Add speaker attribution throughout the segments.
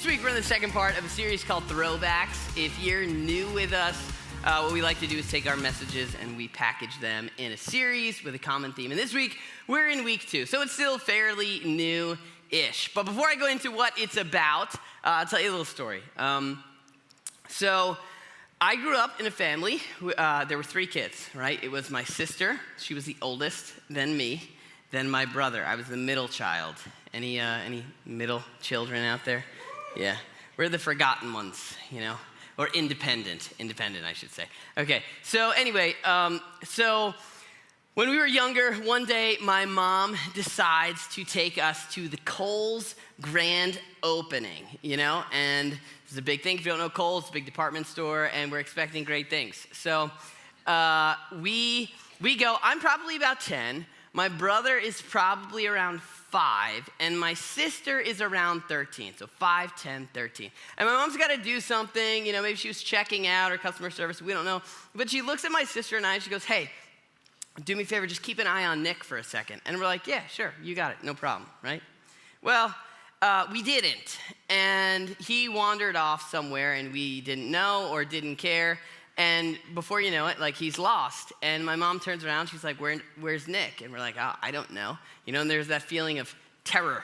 Speaker 1: This week we're in the second part of a series called Throwbacks. If you're new with us, what we like to do is take our messages and we package them in a series with a common theme. And this week, we're in week 2, so it's still fairly new-ish. But before I go into what it's about, I'll tell you a little story. So I grew up in a family, there were 3 kids, right? It was my sister, she was the oldest, then me, then my brother. I was the middle child. Any middle children out there? Yeah, we're the forgotten ones, you know, or independent, I should say. Okay, so anyway, so when we were younger, one day my mom decides to take us to the Kohl's grand opening, you know, and it's a big thing. If you don't know Kohl's, it's a big department store, and we're expecting great things. So we go. I'm probably about 10. My brother is probably around 5, and my sister is around 13, so 5, 10, 13. And my mom's got to do something, you know, maybe she was checking out or customer service, we don't know. But she looks at my sister and I, and she goes, hey, do me a favor, just keep an eye on Nick for a second. And we're like, yeah, sure, you got it, no problem, right? Well, we didn't, and he wandered off somewhere, and we didn't know or didn't care. And before you know it, like, he's lost. And my mom turns around, she's like, where's Nick? And we're like, oh, I don't know. You know, and there's that feeling of terror.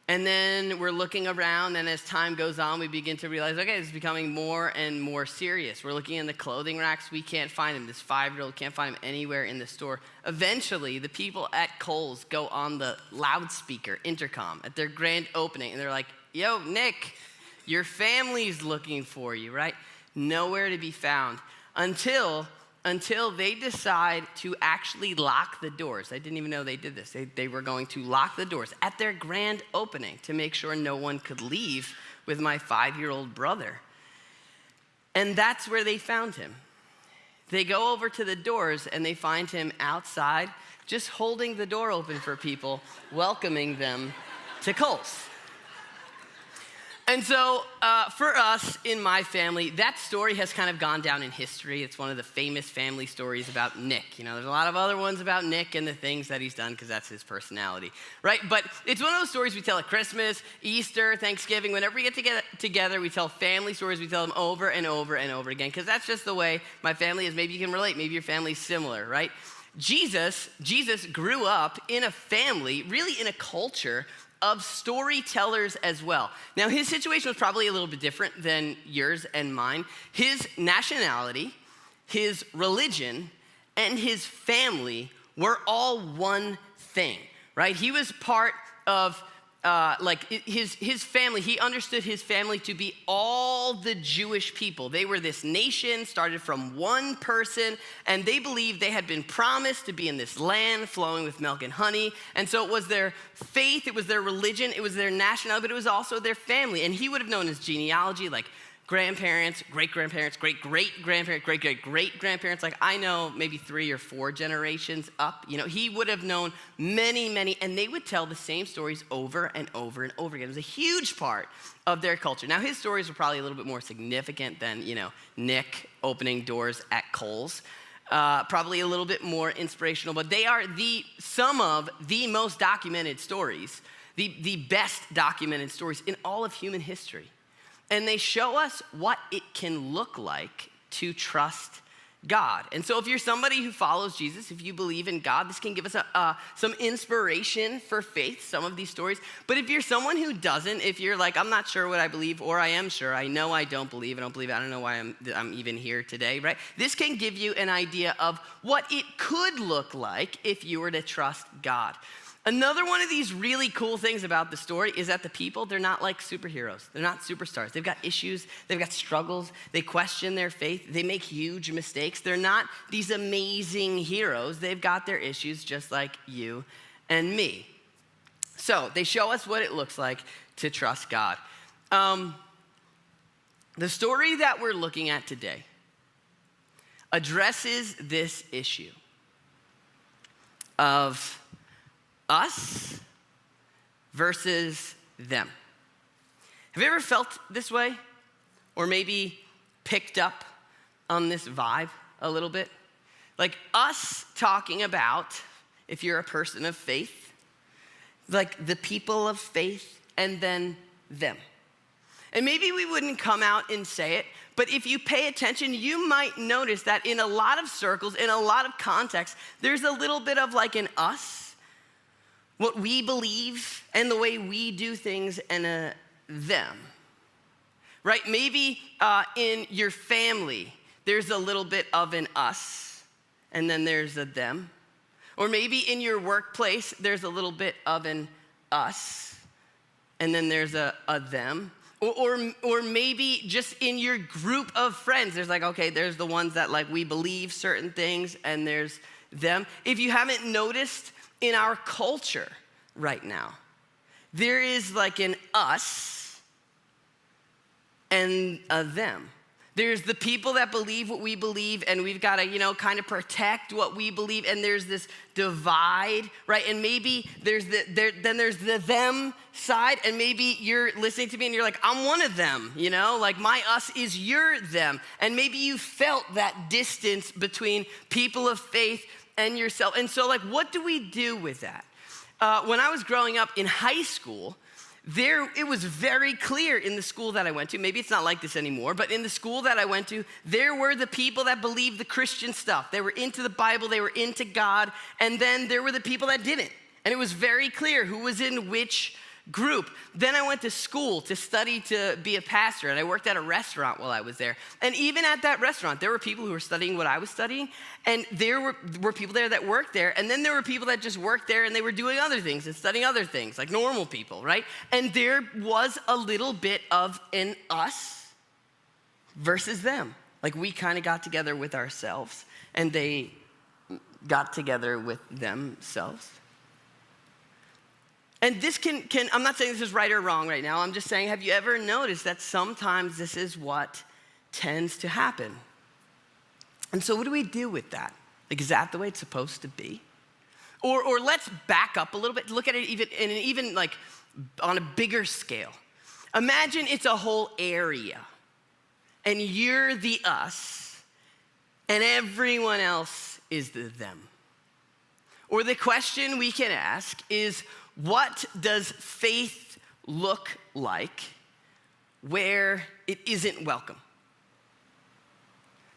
Speaker 1: And then we're looking around, and as time goes on, we begin to realize, okay, this is becoming more and more serious. We're looking in the clothing racks, we can't find him. This 5-year-old can't find him anywhere in the store. Eventually, the people at Kohl's go on the loudspeaker, intercom, at their grand opening, and they're like, yo, Nick, your family's looking for you, right? Nowhere to be found until they decide to actually lock the doors. I didn't even know they did this. They were going to lock the doors at their grand opening to make sure no one could leave with my 5-year-old brother. And that's where they found him. They go over to the doors and they find him outside, just holding the door open for people, welcoming them to Kohl's. And so for us in my family, that story has kind of gone down in history. It's one of the famous family stories about Nick. You know, there's a lot of other ones about Nick and the things that he's done because that's his personality, right? But it's one of those stories we tell at Christmas, Easter, Thanksgiving. Whenever we get together, we tell family stories. We tell them over and over and over again because that's just the way my family is. Maybe you can relate. Maybe your family's similar, right? Jesus grew up in a family, really in a culture of storytellers as well. Now, his situation was probably a little bit different than yours and mine. His nationality, his religion, and his family were all one thing, right? He was part of his family. He understood his family to be all the Jewish people. They were this nation, started from one person, and they believed they had been promised to be in this land flowing with milk and honey. And so it was their faith, it was their religion, it was their nationality, but it was also their family. And he would have known his genealogy, like grandparents, great-grandparents, great-great-grandparents, great-great-great-grandparents. Like, I know maybe 3 or 4 generations up. You know, he would have known many, and they would tell the same stories over and over and over again. It was a huge part of their culture. Now, his stories were probably a little bit more significant than, you know, Nick opening doors at Kohl's. Probably a little bit more inspirational, but they are some of the most documented stories, the best documented stories in all of human history. And they show us what it can look like to trust God. And so if you're somebody who follows Jesus, if you believe in God, this can give us some inspiration for faith, some of these stories. But if you're someone who doesn't, if you're like, I'm not sure what I believe, or I am sure, I know I don't believe, I don't know why I'm even here today, right? This can give you an idea of what it could look like if you were to trust God. Another one of these really cool things about the story is that the people, they're not like superheroes. They're not superstars. They've got issues. They've got struggles. They question their faith. They make huge mistakes. They're not these amazing heroes. They've got their issues just like you and me. So they show us what it looks like to trust God. The story that we're looking at today addresses this issue of us versus them. Have you ever felt this way? Or maybe picked up on this vibe a little bit? Like us talking about, if you're a person of faith, like the people of faith, and then them. And maybe we wouldn't come out and say it, but if you pay attention, you might notice that in a lot of circles, in a lot of contexts, there's a little bit of like an us, what we believe and the way we do things, and a them, right? Maybe in your family, there's a little bit of an us, and then there's a them. Or maybe in your workplace, there's a little bit of an us, and then there's a them. Or maybe just in your group of friends, there's like, okay, there's the ones that like we believe certain things, and there's them. If you haven't noticed, in our culture right now, there is like an us and a them. There's the people that believe what we believe, and we've got to, kind of protect what we believe, and there's this divide, right? And maybe there's then there's the them side, and maybe you're listening to me and you're like, I'm one of them, like my us is your them. And maybe you felt that distance between people of faith and yourself. And so like, what do we do with that? When I was growing up in high school, it was very clear in the school that I went to, maybe it's not like this anymore, but in the school that I went to, there were the people that believed the Christian stuff. They were into the Bible, they were into God, and then there were the people that didn't. And it was very clear who was in which group. Then I went to school to study to be a pastor, and I worked at a restaurant while I was there. And even at that restaurant, there were people who were studying what I was studying, and there were people there that worked there, and then there were people that just worked there and they were doing other things and studying other things, like normal people, right? And there was a little bit of an us versus them. Like we kind of got together with ourselves, and they got together with themselves. And this can, I'm not saying this is right or wrong right now. I'm just saying, have you ever noticed that sometimes this is what tends to happen? And so what do we do with that? Like, is that the way it's supposed to be? Or let's back up a little bit, look at it even like on a bigger scale. Imagine it's a whole area, and you're the us, and everyone else is the them. Or the question we can ask is, what does faith look like where it isn't welcome?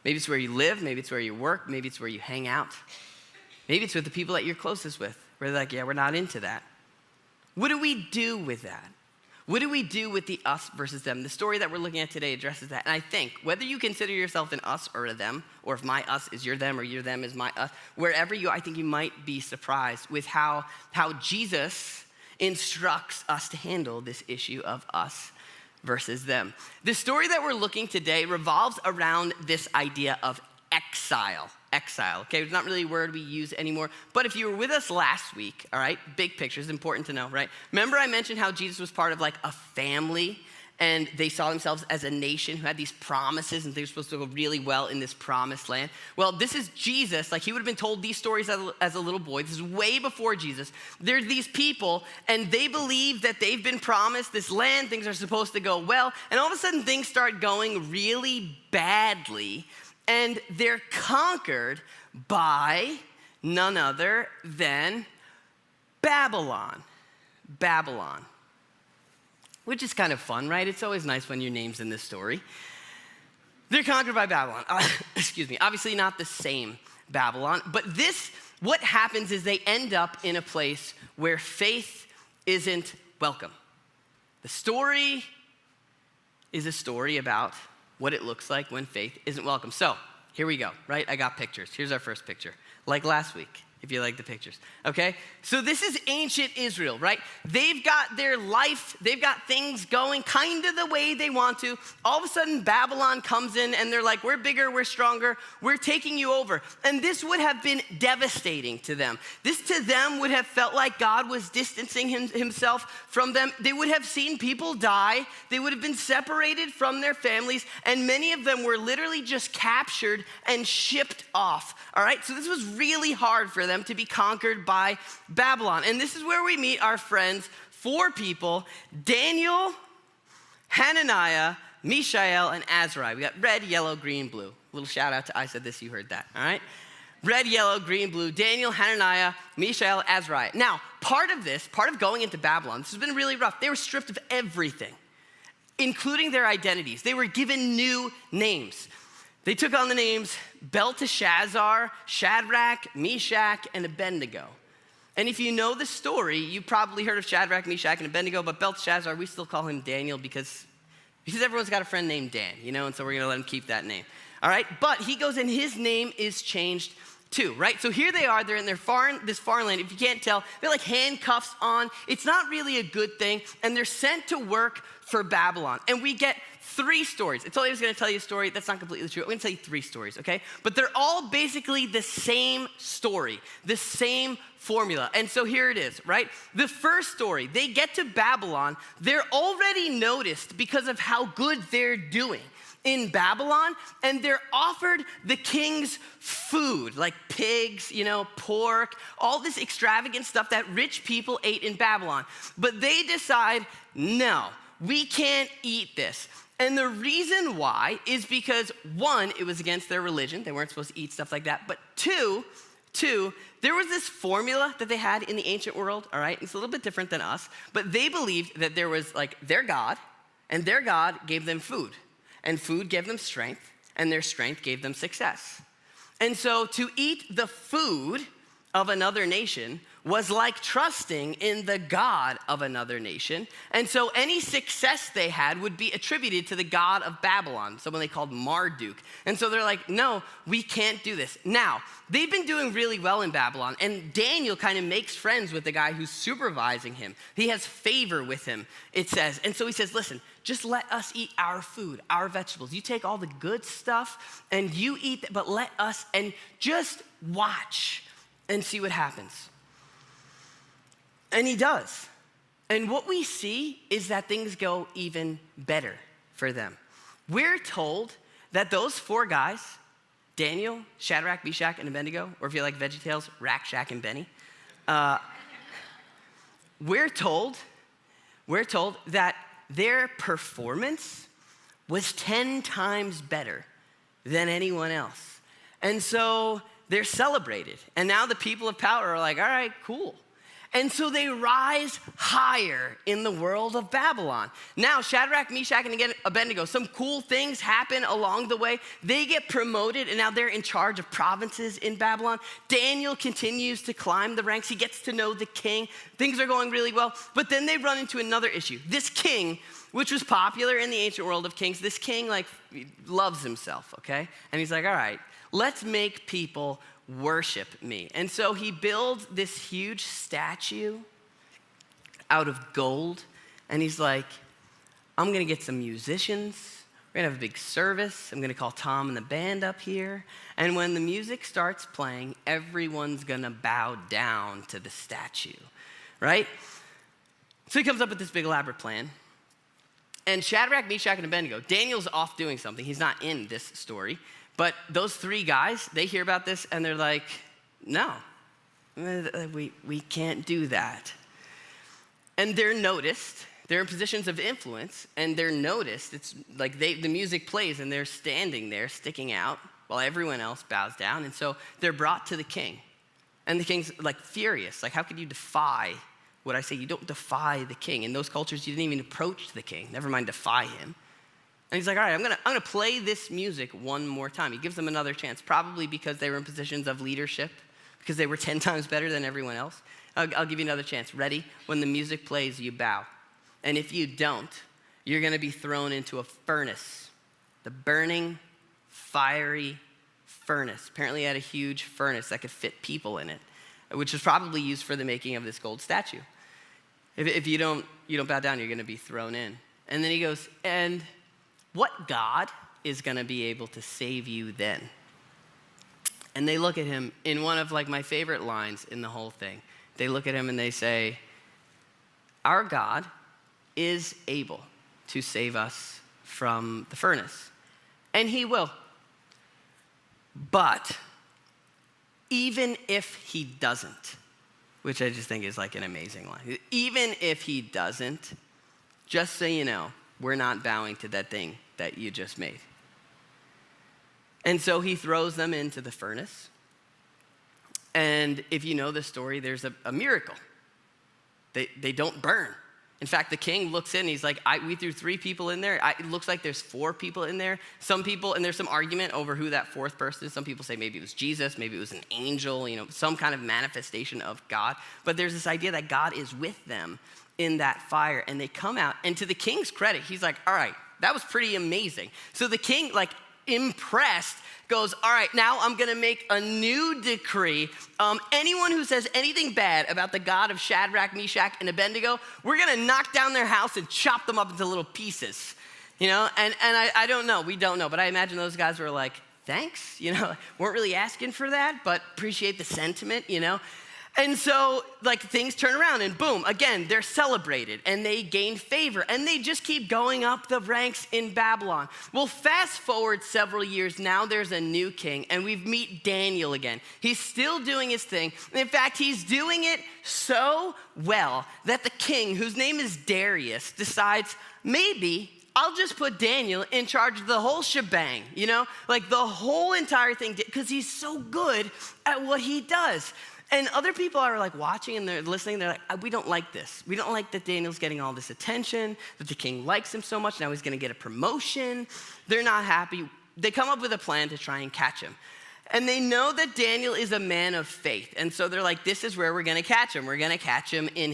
Speaker 1: Maybe it's where you live, maybe it's where you work, maybe it's where you hang out. Maybe it's with the people that you're closest with, where they're like, yeah, we're not into that. What do we do with that? What do we do with the us versus them? The story that we're looking at today addresses that. And I think whether you consider yourself an us or a them, or if my us is your them or your them is my us, wherever you are, I think you might be surprised with how Jesus instructs us to handle this issue of us versus them. The story that we're looking today revolves around this idea of exile. Exile, okay? It's not really a word we use anymore, but if you were with us last week, all right, big picture is important to know, right? Remember I mentioned how Jesus was part of like a family, and they saw themselves as a nation who had these promises, and they were supposed to go really well in this promised land. Well, this is Jesus. Like, he would have been told these stories as a little boy. This is way before Jesus. There's these people, and they believe that they've been promised this land. Things are supposed to go well, and all of a sudden things start going really badly, and they're conquered by none other than Babylon. Babylon. Which is kind of fun, right? It's always nice when your name's in this story. They're conquered by Babylon. Excuse me. Obviously not the same Babylon, but what happens is they end up in a place where faith isn't welcome. The story is a story about what it looks like when faith isn't welcome. So here we go, right? I got pictures. Here's our first picture. Like last week, if you like the pictures, okay? So this is ancient Israel, right? They've got their life, they've got things going kind of the way they want to. All of a sudden, Babylon comes in and they're like, we're bigger, we're stronger, we're taking you over. And this would have been devastating to them. This to them would have felt like God was distancing himself from them. They would have seen people die. They would have been separated from their families, and many of them were literally just captured and shipped off, all right? So this was really hard for them to be conquered by Babylon. And this is where we meet our friends, 4 people, Daniel, Hananiah, Mishael, and Azariah. We got red, yellow, green, blue. A little shout out to I Said This, You Heard That, all right? Red, yellow, green, blue, Daniel, Hananiah, Mishael, Azariah. Now, part of going into Babylon, this has been really rough. They were stripped of everything. including their identities. They were given new names. They took on the names Belteshazzar, Shadrach, Meshach, and Abednego. And if you know the story, you probably heard of Shadrach, Meshach, and Abednego, but Belteshazzar, we still call him Daniel because everyone's got a friend named Dan, and so we're gonna let him keep that name. All right, but he goes and his name is changed too, right? So here they are, they're in this foreign land. If you can't tell, they're like handcuffs on. It's not really a good thing, and they're sent to work for Babylon. And we get 3 stories. I told you I was gonna tell you a story. That's not completely true. I'm gonna tell you 3 stories, okay? But they're all basically the same story, the same formula. And so here it is, right? The first story, they get to Babylon. They're already noticed because of how good they're doing in Babylon, and they're offered the king's food, like pigs, pork, all this extravagant stuff that rich people ate in Babylon. But they decide, no, we can't eat this. And the reason why is because 1, it was against their religion. They weren't supposed to eat stuff like that. But two, there was this formula that they had in the ancient world, all right? It's a little bit different than us, but they believed that there was like their God, and their God gave them food. And food gave them strength, and their strength gave them success. And so to eat the food of another nation was like trusting in the God of another nation. And so any success they had would be attributed to the God of Babylon, someone they called Marduk. And so they're like, no, we can't do this. Now, they've been doing really well in Babylon, and Daniel kind of makes friends with the guy who's supervising him. He has favor with him, it says. And so he says, listen, just let us eat our food, our vegetables. You take all the good stuff and you eat that, but let us, and just watch and see what happens. And he does. And what we see is that things go even better for them. We're told that those 4 guys, Daniel, Shadrach, Meshach, and Abednego, or if you like VeggieTales, Rack, Shack, and Benny, we're told that their performance was 10 times better than anyone else. And so they're celebrated. And now the people of power are like, all right, cool. And so they rise higher in the world of Babylon. Now, Shadrach, Meshach, and Abednego, some cool things happen along the way. They get promoted, and now they're in charge of provinces in Babylon. Daniel continues to climb the ranks. He gets to know the king. Things are going really well. But then they run into another issue. This king, which was popular in the ancient world of kings, this king loves himself, okay? And he's like, all right, let's make people worship me. And so he builds this huge statue out of gold, and he's like, I'm gonna get some musicians, we're gonna have a big service, I'm gonna call Tom and the band up here, and when the music starts playing, everyone's gonna bow down to the statue, right? So he comes up with this big elaborate plan, and Shadrach, Meshach, and Abednego, Daniel's off doing something, he's not in this story, but those 3 guys, they hear about this and they're like, no, we can't do that. And they're noticed, they're in positions of influence, and they're noticed. It's like the music plays and they're standing there sticking out while everyone else bows down. And so they're brought to the king. And the king's like furious, like how could you defy what I say? You don't defy the king. In those cultures, you didn't even approach the king, never mind defy him. And he's like, all right, I'm gonna play this music one more time. He gives them another chance, probably because they were in positions of leadership, because they were 10 times better than everyone else. I'll give you another chance. Ready? When the music plays, you bow. And if you don't, you're gonna be thrown into a furnace, the burning, fiery furnace. Apparently it had a huge furnace that could fit people in it, which was probably used for the making of this gold statue. If you don't bow down, you're gonna be thrown in. And then he goes, and what God is gonna be able to save you then? And they look at him in one of my favorite lines in the whole thing. They look at him and they say, our God is able to save us from the furnace. And he will. But even if he doesn't, which I just think is an amazing line. Even if he doesn't, just so you know, we're not bowing to that thing that you just made. And so he throws them into the furnace. And if you know the story, there's a miracle. They don't burn. In fact, the king looks in and he's like, we threw 3 people in there. It looks like there's 4 people in there. Some people, and there's some argument over who that 4th person is. Some people say maybe it was Jesus, maybe it was an angel, some kind of manifestation of God. But there's this idea that God is with them in that fire. And they come out, and to the king's credit, he's like, all right, that was pretty amazing. So the king, impressed, goes, all right, now I'm gonna make a new decree. Anyone who says anything bad about the God of Shadrach, Meshach, and Abednego, we're gonna knock down their house and chop them up into little pieces. And I don't know, we don't know, but I imagine those guys were like, thanks, weren't really asking for that, but appreciate the sentiment, And so, things turn around, and boom, again, they're celebrated, and they gain favor, and they just keep going up the ranks in Babylon. Well, fast forward several years, now there's a new king, and we meet Daniel again. He's still doing his thing, and in fact, he's doing it so well that the king, whose name is Darius, decides, maybe I'll just put Daniel in charge of the whole shebang, the whole entire thing, because he's so good at what he does. And other people are watching and they're listening. They're like, we don't like this. We don't like that Daniel's getting all this attention, that the king likes him so much. Now he's going to get a promotion. They're not happy. They come up with a plan to try and catch him. And they know that Daniel is a man of faith. And so they're like, this is where we're going to catch him. We're going to catch him in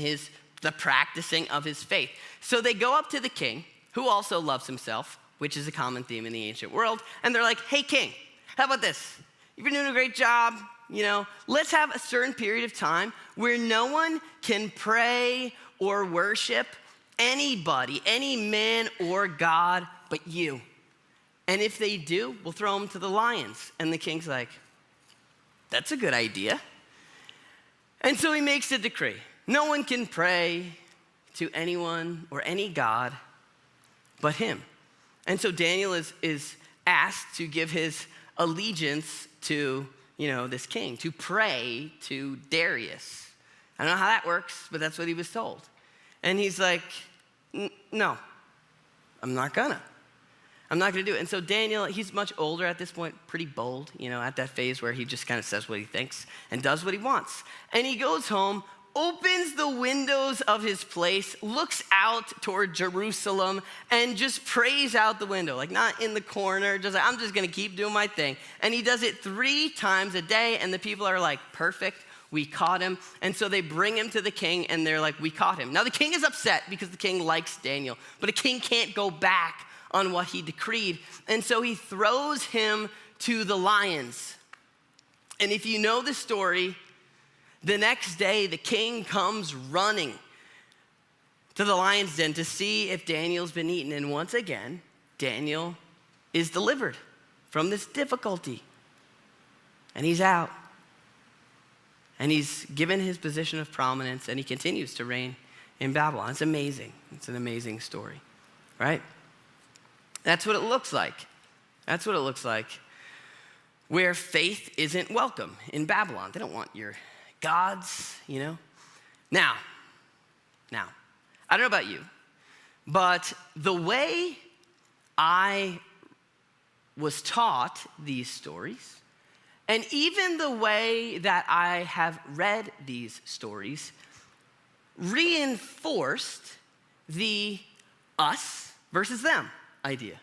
Speaker 1: the practicing of his faith. So they go up to the king, who also loves himself, which is a common theme in the ancient world. And they're like, hey, king, how about this? You've been doing a great job. Let's have a certain period of time where no one can pray or worship anybody, any man or God, but you. And if they do, we'll throw them to the lions. And the king's like, that's a good idea. And so he makes a decree. No one can pray to anyone or any God but him. And so Daniel is asked to give his allegiance to this king, to pray to Darius. I don't know how that works, but that's what he was told. And he's like, no, I'm not gonna do it. And so Daniel, he's much older at this point, pretty bold, at that phase where he just kind of says what he thinks and does what he wants. And he goes home, opens the windows of his place, looks out toward Jerusalem, and just prays out the window, not in the corner, just I'm just gonna keep doing my thing. And he does it 3 times a day, and the people are like, perfect, we caught him. And so they bring him to the king, and they're like, we caught him. Now the king is upset because the king likes Daniel, but a king can't go back on what he decreed. And so he throws him to the lions. And if you know the story, the next day, the king comes running to the lion's den to see if Daniel's been eaten. And once again, Daniel is delivered from this difficulty. And he's out. And he's given his position of prominence, and he continues to reign in Babylon. It's amazing. It's an amazing story, right? That's what it looks like. That's what it looks like. Where faith isn't welcome in Babylon. They don't want your gods, Now, I don't know about you, but the way I was taught these stories, and even the way that I have read these stories, reinforced the us versus them idea.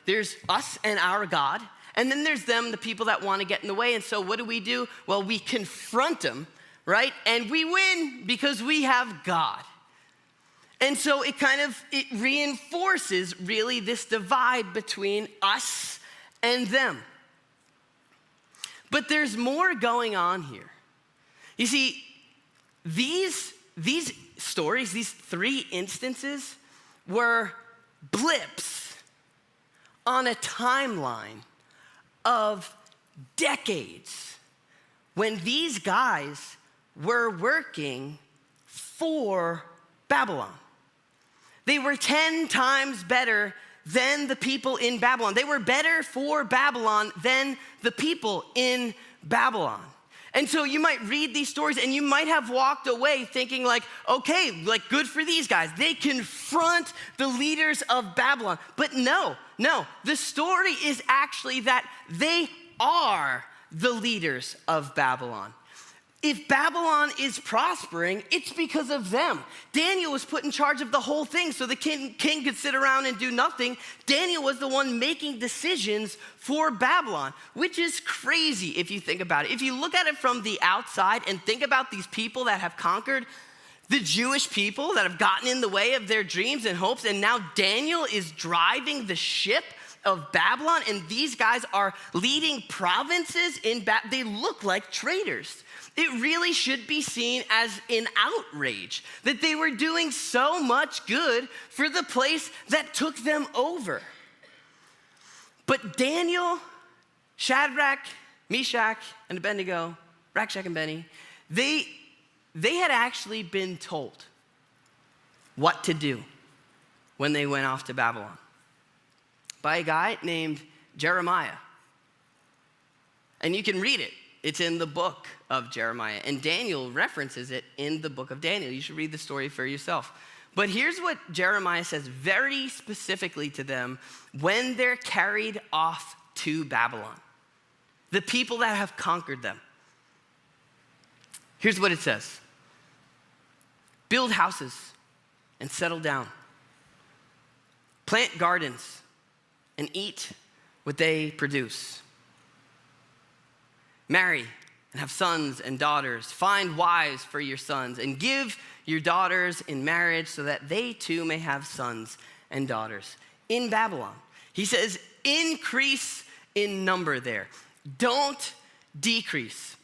Speaker 1: There's us and our God, and then there's them, the people that want to get in the way. And so what do? Well, we confront them, right? And we win because we have God. And so it reinforces really this divide between us and them. But there's more going on here. You see, these stories, these 3 instances, were blips on a timeline of decades when these guys were working for Babylon. They were 10 times better than the people in Babylon. They were better for Babylon than the people in Babylon. And so you might read these stories and you might have walked away thinking okay, good for these guys. They confront the leaders of Babylon. But no, the story is actually that they are the leaders of Babylon. If Babylon is prospering, it's because of them. Daniel was put in charge of the whole thing so the king could sit around and do nothing. Daniel was the one making decisions for Babylon, which is crazy if you think about it. If you look at it from the outside and think about these people that have conquered the Jewish people, that have gotten in the way of their dreams and hopes, and now Daniel is driving the ship of Babylon, and these guys are leading provinces in Babylon. They look like traitors. It really should be seen as an outrage that they were doing so much good for the place that took them over. But Daniel, Shadrach, Meshach, and Abednego, Rakshak and Benny, they had actually been told what to do when they went off to Babylon by a guy named Jeremiah. And you can read it. It's in the book of Jeremiah. And Daniel references it in the book of Daniel. You should read the story for yourself. But here's what Jeremiah says very specifically to them when they're carried off to Babylon, the people that have conquered them. Here's what it says. Build houses and settle down. Plant gardens and eat what they produce. Marry and have sons and daughters. Find wives for your sons and give your daughters in marriage so that they too may have sons and daughters in Babylon. He says, increase in number there. Don't decrease.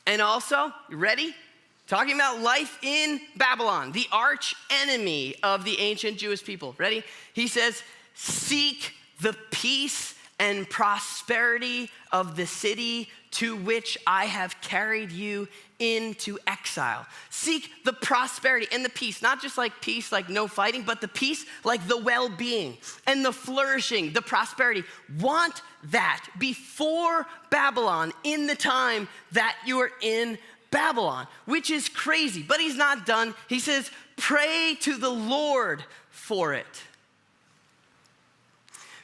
Speaker 1: And also, you ready? Talking about life in Babylon, the arch enemy of the ancient Jewish people. Ready? He says, seek the peace and prosperity of the city to which I have carried you into exile. Seek the prosperity and the peace, not just like peace, like no fighting, but the peace, like the well-being and the flourishing, the prosperity. Want that before Babylon in the time that you are in Babylon, which is crazy, but he's not done. He says, pray to the Lord for it.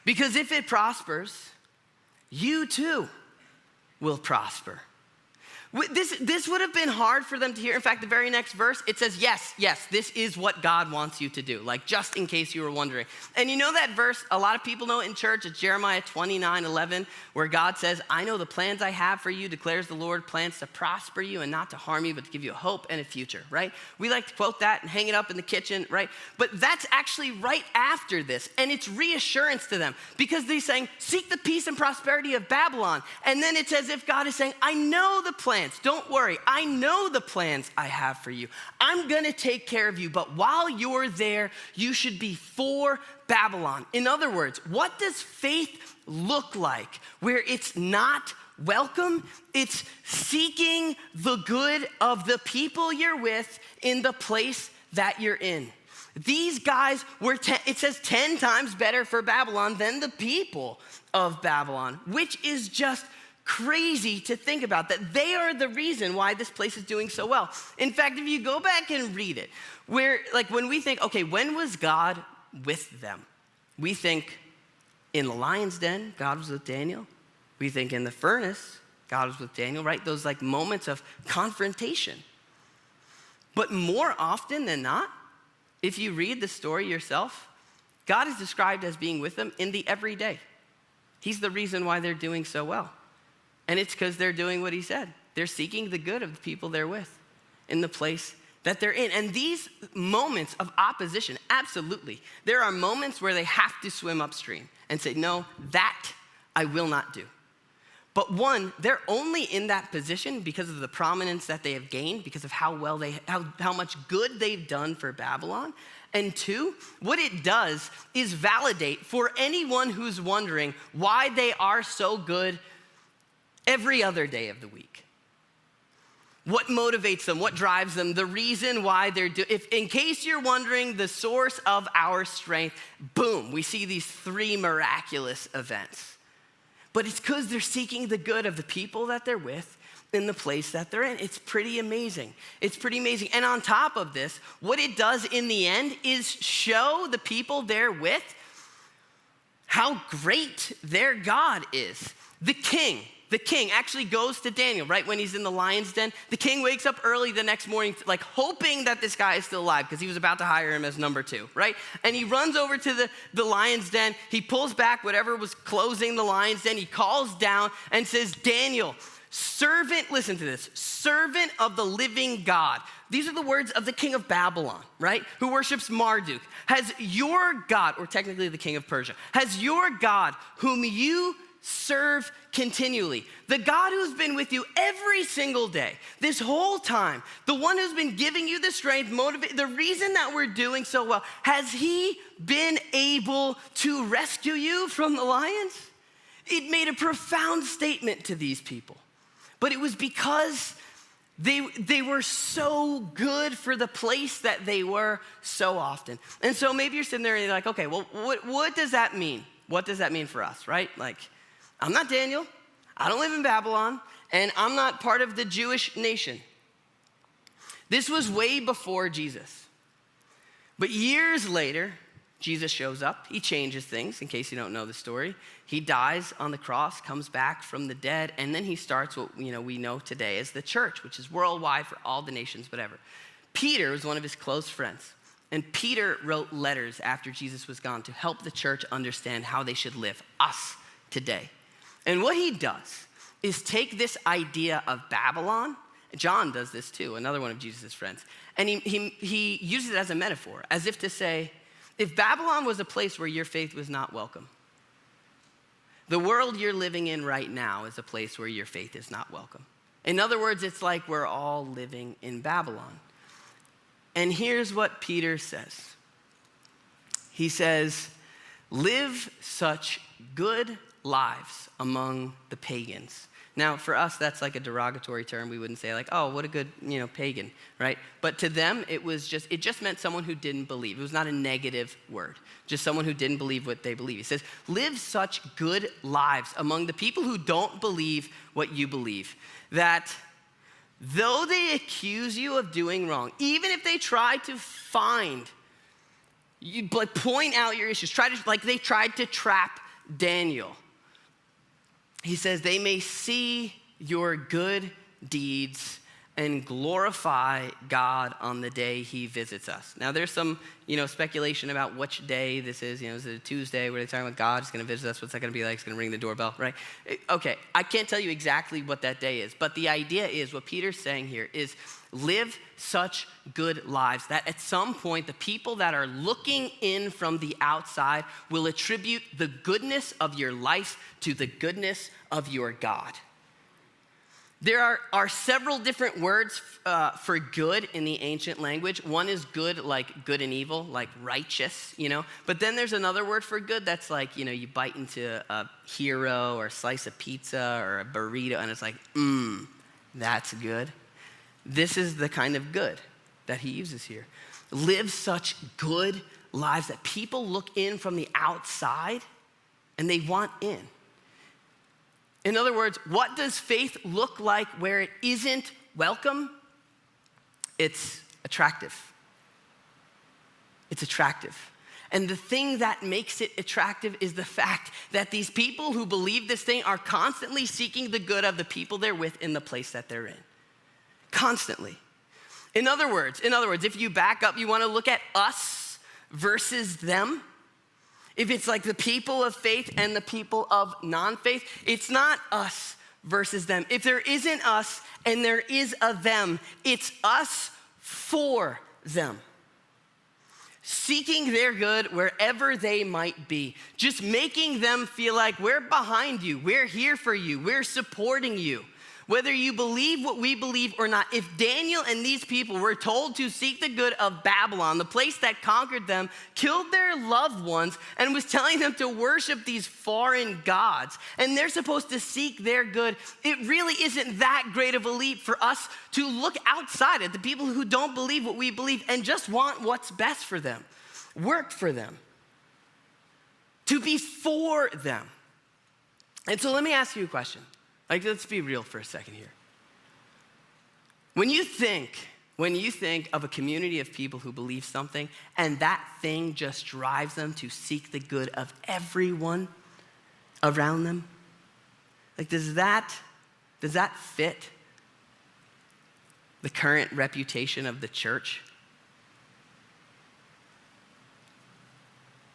Speaker 1: Because if it prospers, you too will prosper. This would have been hard for them to hear. In fact, the very next verse, it says, yes, this is what God wants you to do. Like, just in case you were wondering. And you know that verse, a lot of people know it in church. It's Jeremiah 29:11, where God says, I know the plans I have for you, declares the Lord, plans to prosper you and not to harm you, but to give you a hope and a future, right? We like to quote that and hang it up in the kitchen, right? But that's actually right after this. And it's reassurance to them because they're saying, seek the peace and prosperity of Babylon. And then it's as if God is saying, I know the plans. Don't worry. I know the plans I have for you. I'm going to take care of you. But while you're there, you should be for Babylon. In other words, what does faith look like where it's not welcome? It's seeking the good of the people you're with in the place that you're in. These guys were, it says 10 times better for Babylon than the people of Babylon, which is just crazy to think about, that they are the reason why this place is doing so well. In fact, if you go back and read it, where, like, when we think, okay, when was God with them? We think in the lion's den, God was with Daniel. We think in the furnace, God was with Daniel, right? Those like moments of confrontation. But more often than not, if you read the story yourself, God is described as being with them in the everyday. He's the reason why they're doing so well. And it's because they're doing what he said. They're seeking the good of the people they're with in the place that they're in. And these moments of opposition, absolutely. There are moments where they have to swim upstream and say, no, that I will not do. But one, they're only in that position because of the prominence that they have gained, because of how well how much good they've done for Babylon. And two, what it does is validate for anyone who's wondering why they are so good every other day of the week. What motivates them? What drives them? The reason why they're in case you're wondering, the source of our strength, boom, we see these 3 miraculous events. But it's because they're seeking the good of the people that they're with in the place that they're in. It's pretty amazing. It's pretty amazing. And on top of this, what it does in the end is show the people they're with how great their God is. The king, the king actually goes to Daniel right when he's in the lion's den. The king wakes up early the next morning, like hoping that this guy is still alive because he was about to hire him as number 2, right? And he runs over to the lion's den. He pulls back whatever was closing the lion's den. He calls down and says, Daniel, servant, listen to this, servant of the living God. These are the words of the king of Babylon, right? Who worships Marduk. Has your God, or technically the king of Persia, has your God whom you serve continually, the God who's been with you every single day, this whole time, the one who's been giving you the strength, the reason that we're doing so well, has he been able to rescue you from the lions? It made a profound statement to these people. But it was because they were so good for the place that they were so often. And so maybe you're sitting there and you're like, okay, well, what does that mean? What does that mean for us, right? Like, I'm not Daniel, I don't live in Babylon, and I'm not part of the Jewish nation. This was way before Jesus. But years later, Jesus shows up, he changes things, in case you don't know the story. He dies on the cross, comes back from the dead, and then he starts what we know today as the church, which is worldwide for all the nations, whatever. Peter was one of his close friends, and Peter wrote letters after Jesus was gone to help the church understand how they should live, us, today. And what he does is take this idea of Babylon, John does this too, another one of Jesus' friends, and he uses it as a metaphor, as if to say, if Babylon was a place where your faith was not welcome, the world you're living in right now is a place where your faith is not welcome. In other words, it's like we're all living in Babylon. And here's what Peter says. He says, live such good lives among the pagans. Now, for us, that's like a derogatory term. We wouldn't say like, oh, what a good, pagan, right? But to them, it just meant someone who didn't believe. It was not a negative word, just someone who didn't believe what they believe. He says, live such good lives among the people who don't believe what you believe, that though they accuse you of doing wrong, even if they try to point out your issues, they tried to trap Daniel. He says, they may see your good deeds and glorify God on the day he visits us. Now, there's some, speculation about which day this is. Is it a Tuesday where they're talking about God is going to visit us? What's that going to be like? It's going to ring the doorbell, right? Okay, I can't tell you exactly what that day is, but the idea is, what Peter's saying here is, live such good lives that at some point the people that are looking in from the outside will attribute the goodness of your life to the goodness of your God. There are several different words for good in the ancient language. One is good, like good and evil, like righteous, But then there's another word for good that's like, you bite into a hero or a slice of pizza or a burrito and it's like, that's good. This is the kind of good that he uses here. Live such good lives that people look in from the outside and they want in. In other words, what does faith look like where it isn't welcome? It's attractive. It's attractive. And the thing that makes it attractive is the fact that these people who believe this thing are constantly seeking the good of the people they're with in the place that they're in. Constantly. In other words, if you back up, you want to look at us versus them. If it's like the people of faith and the people of non-faith, it's not us versus them. If there isn't us and there is a them, it's us for them. Seeking their good wherever they might be. Just making them feel like we're behind you, we're here for you, we're supporting you. Whether you believe what we believe or not, if Daniel and these people were told to seek the good of Babylon, the place that conquered them, killed their loved ones, and was telling them to worship these foreign gods, and they're supposed to seek their good, it really isn't that great of a leap for us to look outside at the people who don't believe what we believe and just want what's best for them, work for them, to be for them. And so let me ask you a question. Let's be real for a second here. When you think of a community of people who believe something and that thing just drives them to seek the good of everyone around them, Like, does that fit the current reputation of the church?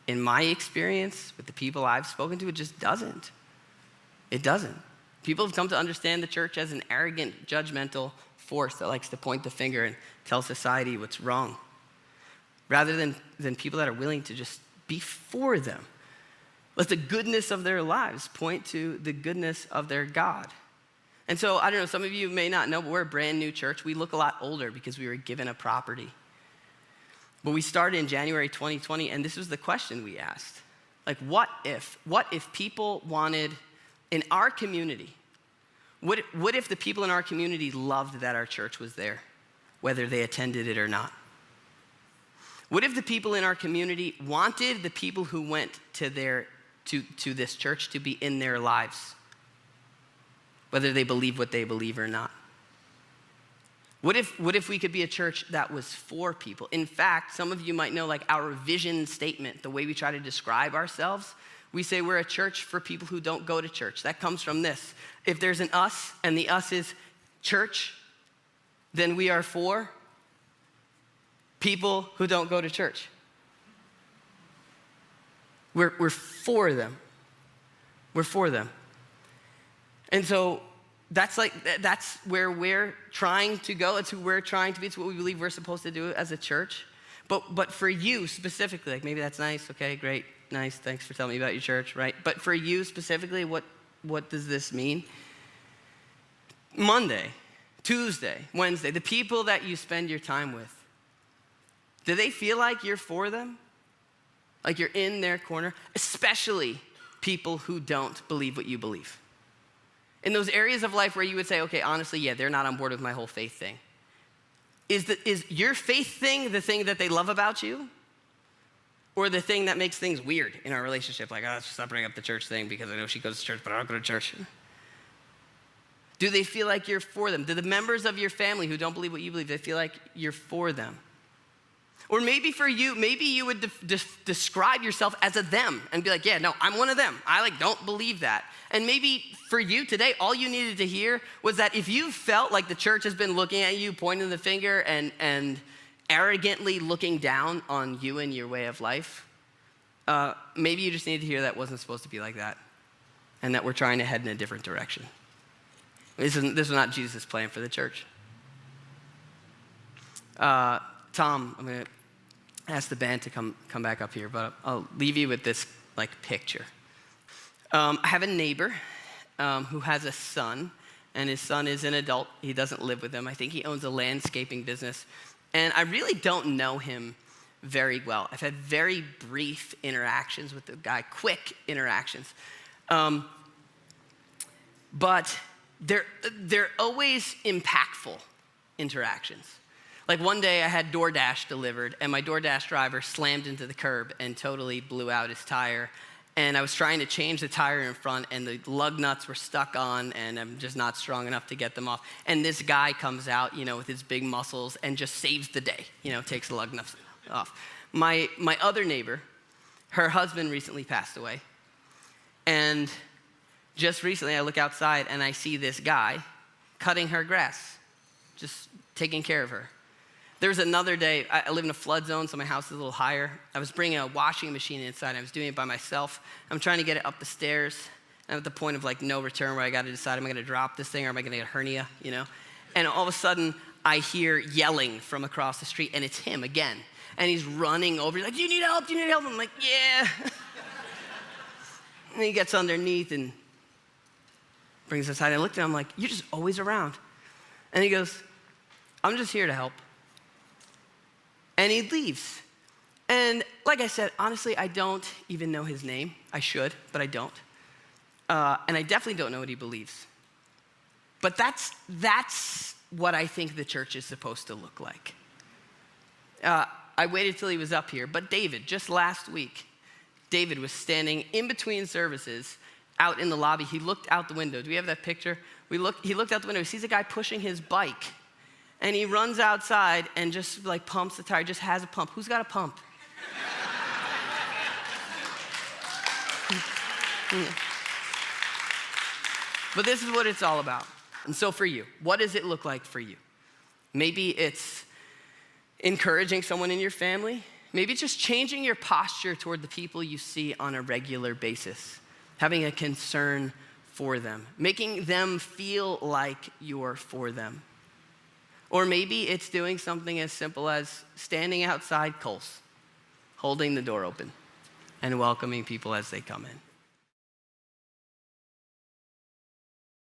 Speaker 1: In my experience with the people I've spoken to, it just doesn't. It doesn't. People have come to understand the church as an arrogant, judgmental force that likes to point the finger and tell society what's wrong, rather than people that are willing to just be for them. Let the goodness of their lives point to the goodness of their God. And so, I don't know, some of you may not know, but we're a brand new church. We look a lot older because we were given a property. But we started in January 2020, and this was the question we asked. Like, what if people wanted, in our community, what if the people in our community loved that our church was there, whether they attended it or not? What if the people in our community wanted the people who went to this church to be in their lives, whether they believe what they believe or not? What if we could be a church that was for people? In fact, some of you might know, like, our vision statement, the way we try to describe ourselves, we say we're a church for people who don't go to church. That comes from this. If there's an us and the us is church, then we are for people who don't go to church. We're for them. We're for them. And so that's where we're trying to go. It's who we're trying to be. It's what we believe we're supposed to do as a church. But for you specifically, like, maybe that's nice, okay, great, nice, thanks for telling me about your church, right? But for you specifically, what does this mean? Monday, Tuesday, Wednesday, the people that you spend your time with, do they feel like you're for them? Like you're in their corner? Especially people who don't believe what you believe. In those areas of life where you would say, okay, honestly, yeah, they're not on board with my whole faith thing. Is your faith thing the thing that they love about you? Or the thing that makes things weird in our relationship? Like, let's just not bring up the church thing because I know she goes to church, but I don't go to church. Do they feel like you're for them? Do the members of your family who don't believe what you believe, they feel like you're for them? Or maybe for you, maybe you would describe yourself as a them and be like, yeah, no, I'm one of them. I don't believe that. And maybe for you today, all you needed to hear was that if you felt like the church has been looking at you, pointing the finger and arrogantly looking down on you and your way of life, maybe you just needed to hear that wasn't supposed to be like that and that we're trying to head in a different direction. This is not Jesus' plan for the church. Tom, I'm going to ask the band to come back up here, but I'll leave you with this picture. I have a neighbor who has a son, and his son is an adult. He doesn't live with him. I think he owns a landscaping business, and I really don't know him very well. I've had very brief interactions with the guy, quick interactions, but they're always impactful interactions. Like one day I had DoorDash delivered and my DoorDash driver slammed into the curb and totally blew out his tire. And I was trying to change the tire in front and the lug nuts were stuck on and I'm just not strong enough to get them off. And this guy comes out, with his big muscles and just saves the day, takes the lug nuts off. My other neighbor, her husband recently passed away. And just recently I look outside and I see this guy cutting her grass, just taking care of her. There was another day, I live in a flood zone, so my house is a little higher. I was bringing a washing machine inside. I was doing it by myself. I'm trying to get it up the stairs. I'm at the point of no return where I got to decide, am I going to drop this thing or am I going to get a hernia, And all of a sudden, I hear yelling from across the street, and it's him again. And he's running over. He's like, do you need help? Do you need help? I'm like, yeah. And he gets underneath and brings us inside. I looked at him, I'm like, you're just always around. And he goes, I'm just here to help. And he leaves. And like I said, honestly, I don't even know his name. I should, but I don't. And I definitely don't know what he believes. But that's what I think the church is supposed to look like. I waited till he was up here, but David, just last week, David was standing in between services out in the lobby. He looked out the window. Do we have that picture? He looked out the window. He sees a guy pushing his bike. And he runs outside and just pumps the tire, just has a pump. Who's got a pump? But this is what it's all about. And so for you, what does it look like for you? Maybe it's encouraging someone in your family. Maybe it's just changing your posture toward the people you see on a regular basis, having a concern for them, making them feel like you're for them. Or maybe it's doing something as simple as standing outside Kohl's, holding the door open, and welcoming people as they come in.